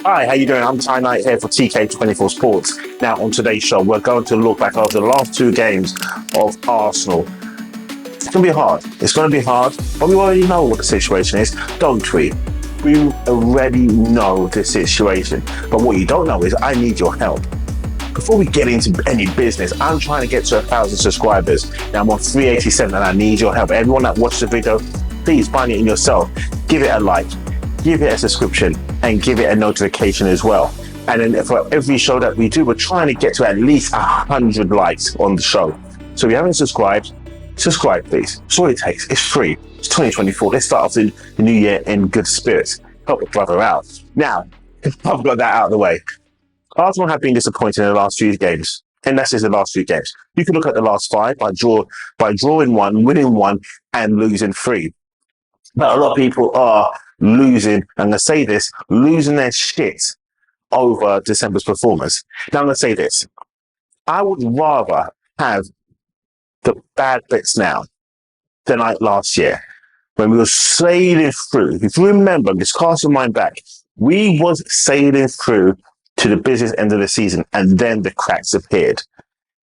Hi, how you doing? I'm Ty Knight here for TK24 Sports. Now, on today's show, we're going to look back over the last two games of Arsenal. It's going to be hard. It's going to be hard, but we already know what the situation is, don't we? We already know the situation. But what you don't know is I need your help. Before we get into any business, I'm trying to get to 1,000 subscribers. Now, I'm on 387 and I need your help. Everyone that watched the video, please find it in yourself. Give it a like, give it a subscription, and give it a notification as well. And then for every show that we do, we're trying to get to at least 100 likes on the show. So if you haven't subscribed, subscribe please. That's all it takes. It's free. It's 2024. Let's start off the new year in good spirits. Help a brother out. Now, I've got that out of the way. Arsenal have been disappointed in the last few games. And that's just the last few games. You can look at the last five by drawing one, winning one, and losing three. But a lot of people are losing, I'm going to say this, losing their shit over December's performance. Now I'm going to say this. I would rather have the bad bits now than like last year when we were sailing through. If you remember, just cast your mind back, we was sailing through to the business end of the season and then the cracks appeared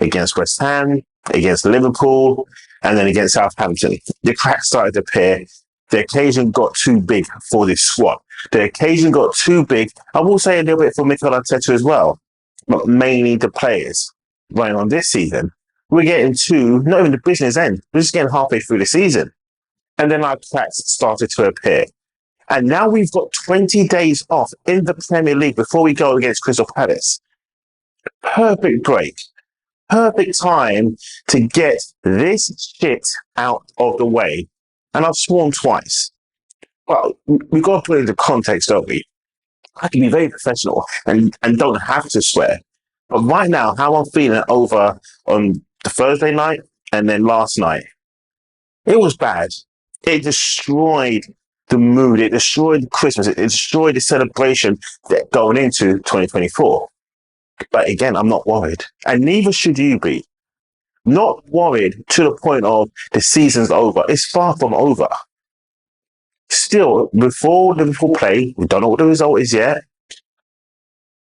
against West Ham, against Liverpool, and then against Southampton. The cracks started to appear. The occasion got too big for this squad. The occasion got too big. I will say a little bit for Mikel Arteta as well, but mainly the players running on this season. We're getting to, not even the business end, we're just getting halfway through the season. And then our cracks started to appear. And now we've got 20 days off in the Premier League before we go against Crystal Palace. Perfect break. Perfect time to get this shit out of the way. And I've sworn twice. Well, we've got to put it into context, don't we? I can be very professional and don't have to swear. But right now, how I'm feeling over on the Thursday night and then last night, it was bad. It destroyed the mood. It destroyed Christmas. It destroyed the celebration that going into 2024. But again, I'm not worried. And neither should you be. Not worried to the point of the season's over. It's far from over. Still, before Liverpool play, we don't know what the result is yet.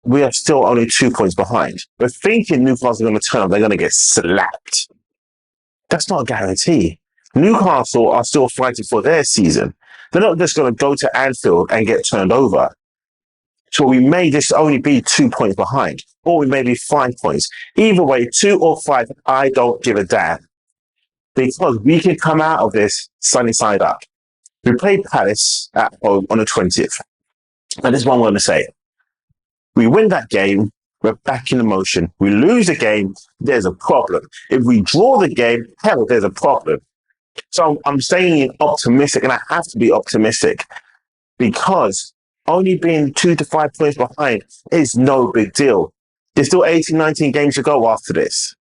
We are still only 2 points behind. We're thinking Newcastle are going to turn up. They're going to get slapped. That's not a guarantee. Newcastle are still fighting for their season. They're not just going to go to Anfield and get turned over. So we may just only be 2 points behind, or we may be 5 points. Either way, 2 or 5, I don't give a damn. Because we can come out of this sunny side up. We played Palace at home on the 20th. And this is what I'm going to say. We win that game, we're back in the motion. We lose the game, there's a problem. If we draw the game, hell, there's a problem. So I'm staying optimistic, and I have to be optimistic because only being 2 to 5 points behind is no big deal. There's still 18, 19 games to go after this.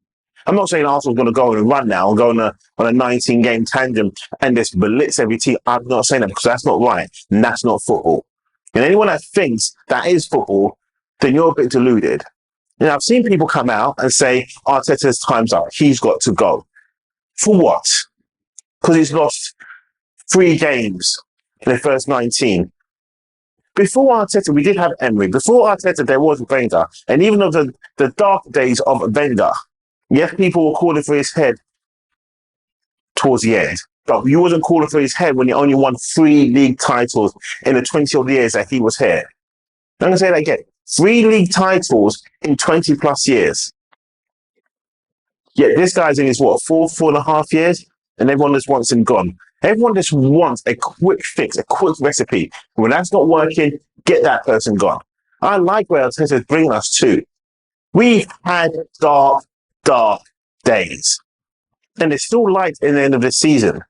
I'm not saying Arsenal's going to go on a run now and go on a 19-game tangent and just blitz every team. I'm not saying that because that's not right. And that's not football. And anyone that thinks that is football, then you're a bit deluded. I've seen people come out and say, Arteta's time's up. He's got to go. For what? Because he's lost 3 games in the first 19. Before Arteta, we did have Emery. Before Arteta, there was Wenger. And even of the dark days of Wenger, yes, people were calling for his head towards the end. But you wasn't calling for his head when he only won 3 league titles in the 20-odd years that he was here. I'm going to say that again. 3 league titles in 20 plus years. Yet this guy's in his, 4.5 years? And everyone just wants him gone. Everyone just wants a quick fix, a quick recipe. When that's not working, get that person gone. I like where Arteta's bringing us to. We've had dark days. And it's still light in the end of the season.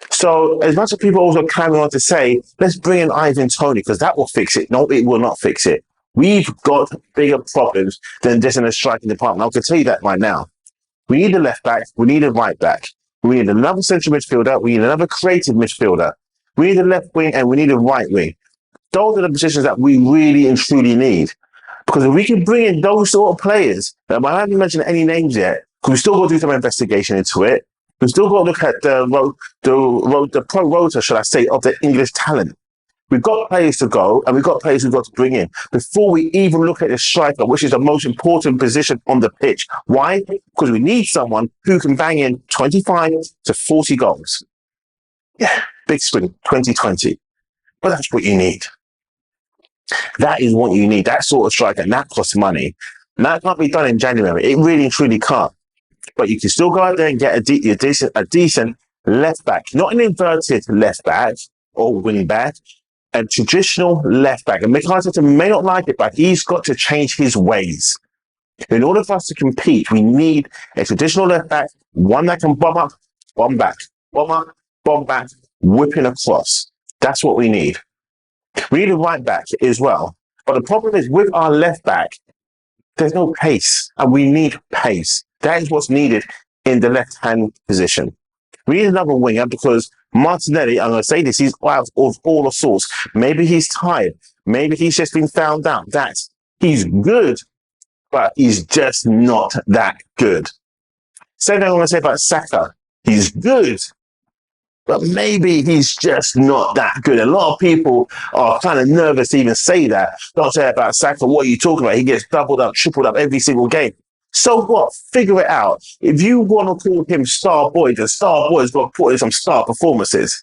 So as much as people also clamoring on to say, let's bring in Ivan Toney because that will fix it. No, it will not fix it. We've got bigger problems than just in the striking department. I can tell you that right now. We need a left back. We need a right back. We need another central midfielder. We need another creative midfielder. We need a left wing and we need a right wing. Those are the positions that we really and truly need. Because if we can bring in those sort of players, I haven't mentioned any names yet, because we still got to do some investigation into it. We've still got to look at the pro rota, should I say, of the English talent. We've got players to go and we've got players we've got to bring in before we even look at the striker, which is the most important position on the pitch. Why? Because we need someone who can bang in 25 to 40 goals. Yeah, big spring, 2020. But that's what you need. That is what you need. That sort of striker, and that costs money. And that can't be done in January. It really and truly can't. But you can still go out there and get a decent left back, not an inverted left back or wing back, a traditional left back. And Mikel Arteta may not like it, but he's got to change his ways. In order for us to compete, we need a traditional left back, one that can bomb up, bomb back, bomb up, bomb back, whipping across. That's what we need. We need a right back as well. But the problem is with our left back, there's no pace, and we need pace. That is what's needed in the left-hand position. We need another winger because Martinelli, I'm going to say this, he's out of all sorts. Maybe he's tired. Maybe he's just been found out that he's good, but he's just not that good. Same thing I'm going to say about Saka. He's good, but maybe he's just not that good. A lot of people are kind of nervous to even say that. Don't say about Saka, what are you talking about? He gets doubled up, tripled up every single game. So what? Figure it out. If you want to call him star boy, the star boy's got to put in some star performances.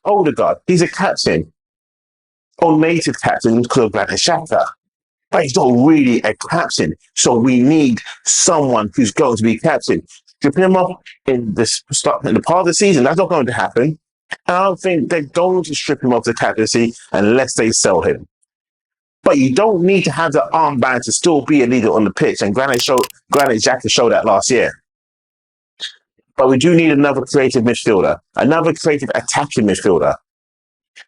Odegaard, he's a captain. Native captain because of Granit Xhaka. But he's not really a captain. So we need someone who's going to be captain. Stripping him off in the part of the season, that's not going to happen. And I don't think they're going to strip him of the captaincy unless they sell him. But you don't need to have the armband to still be a leader on the pitch. And Granit Xhaka showed that last year. But we do need another creative midfielder, another creative attacking midfielder.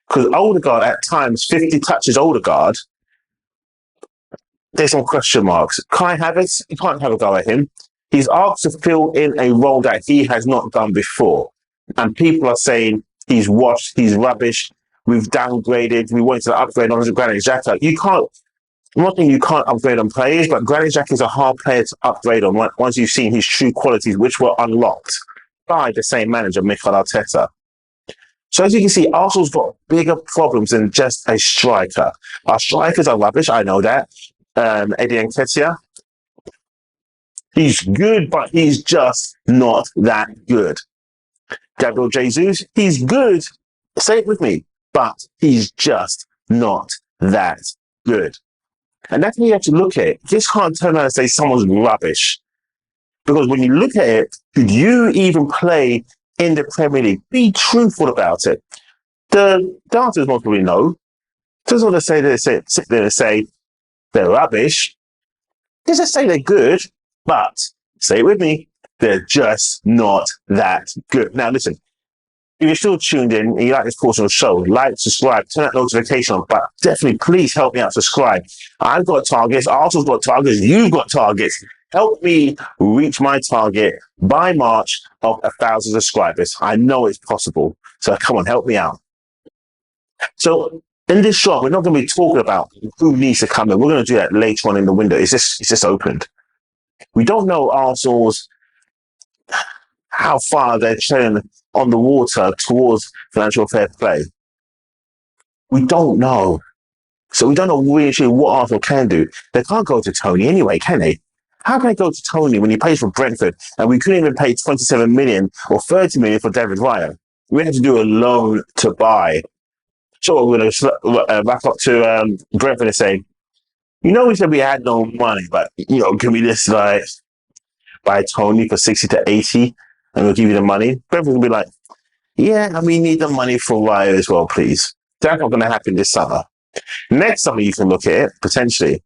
Because Odegaard, at times, 50 touches Odegaard, there's some question marks. Kai Havertz, you can't have a go at him. He's asked to fill in a role that he has not done before. And people are saying he's washed, he's rubbish, we've downgraded, we wanted to upgrade on Granit Xhaka. You can't, I'm not saying you can't upgrade on players, but Granit Xhaka is a hard player to upgrade on once you've seen his true qualities, which were unlocked by the same manager, Mikel Arteta. So as you can see, Arsenal's got bigger problems than just a striker. Our strikers are rubbish, I know that. Eddie Nketiah, he's good, but he's just not that good. Gabriel Jesus, he's good, say it with me, but he's just not that good. And that's what you have to look at it. You just can't turn around and say someone's rubbish. Because when you look at it, could you even play in the Premier League? Be truthful about it. The answer is most probably no. Just want to sit there and say they're rubbish. Just say they're good, but say it with me, they're just not that good. Now listen, if you're still tuned in and you like this portion of the show, like, subscribe, turn that notification on, but definitely please help me out, subscribe. I've got targets, Arsenal's got targets, you've got targets. Help me reach my target by March of 1,000 subscribers. I know it's possible. So come on, help me out. So in this shot, we're not going to be talking about who needs to come in. We're going to do that later on in the window. It's just opened. We don't know Arsenal's how far they're treading on the water towards financial fair play. We don't know. So we don't know really what Arsenal can do. They can't go to Tony anyway, can they? How can they go to Tony when he plays for Brentford and we couldn't even pay 27 million or 30 million for David Raya? We had to do a loan to buy. So we're going to back up to Brentford and say, we said we had no money, but, can we just buy Tony for 60 to 80 and we'll give you the money? Brentford will be like, yeah, we need the money for Raya as well, please. That's not going to happen this summer. Next summer, you can look at it, potentially.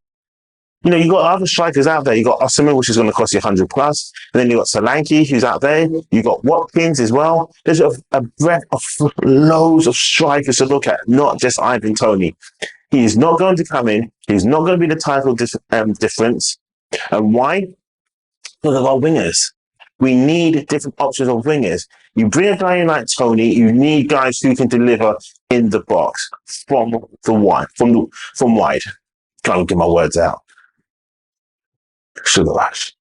You got other strikers out there. You got Osimhen, which is going to cost you 100 plus. And then you got Solanke, who's out there. You got Watkins as well. There's a breadth of loads of strikers to look at, not just Ivan Toney. He's not going to come in. He's not going to be the title difference. And why? Because of our wingers. We need different options of wingers. You bring a guy in like Tony, you need guys who can deliver in the box from wide. Can't get my words out. Sugar rush.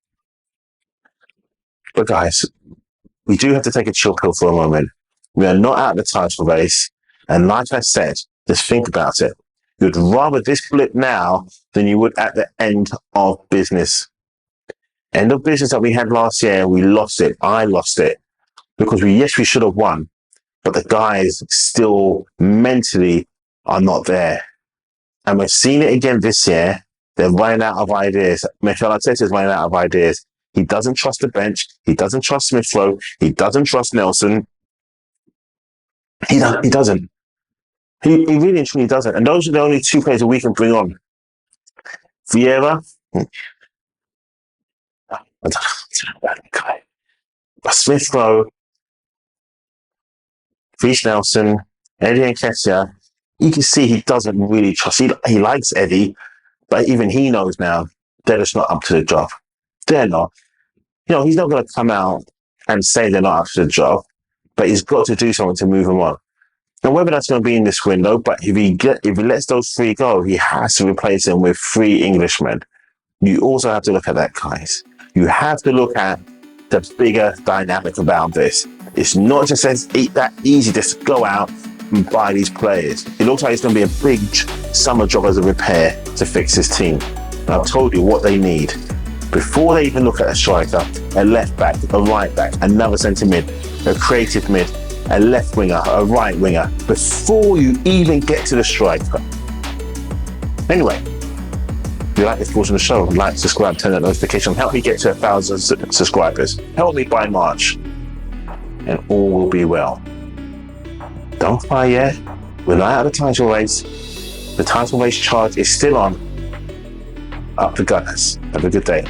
But guys, we do have to take a chill pill for a moment. We are not out of the title race. And like I said, just think about it. You'd rather this blip now than you would at the end of business. End of business that we had last year, we lost it. I lost it because we should have won, but the guys still mentally are not there. And we're seeing it again this year. They're running out of ideas. Mikel Arteta is running out of ideas. He doesn't trust the bench. He doesn't trust Smith Rowe. He doesn't trust Nelson. He doesn't. He really and truly doesn't. And those are the only two players that we can bring on. Vieira, I don't know about that guy. But Smith Rowe, Reece Nelson, Eddie Nketiah, you can see he doesn't really trust. He likes Eddie, but even he knows now they're just not up to the job. They're not. He's not going to come out and say they're not up to the job, but he's got to do something to move them on. Now, whether that's going to be in this window, but if he lets those three go, he has to replace them with 3 Englishmen. You also have to look at that, guys. You have to look at the bigger dynamic about this. It's not just that easy just to go out and buy these players. It looks like it's going to be a big summer job as a repair to fix this team. And I've told you what they need. Before they even look at a striker, a left back, a right back, another centre mid, a creative mid, a left winger, a right winger, before you even get to the striker. Anyway, if you like this portion of the show, like, subscribe, turn that notification, help me get to 1,000 subscribers. Help me by March, and all will be well. Don't fire yet. We're not out of the title race. The title race charge is still on. Up the Gunners. Have a good day.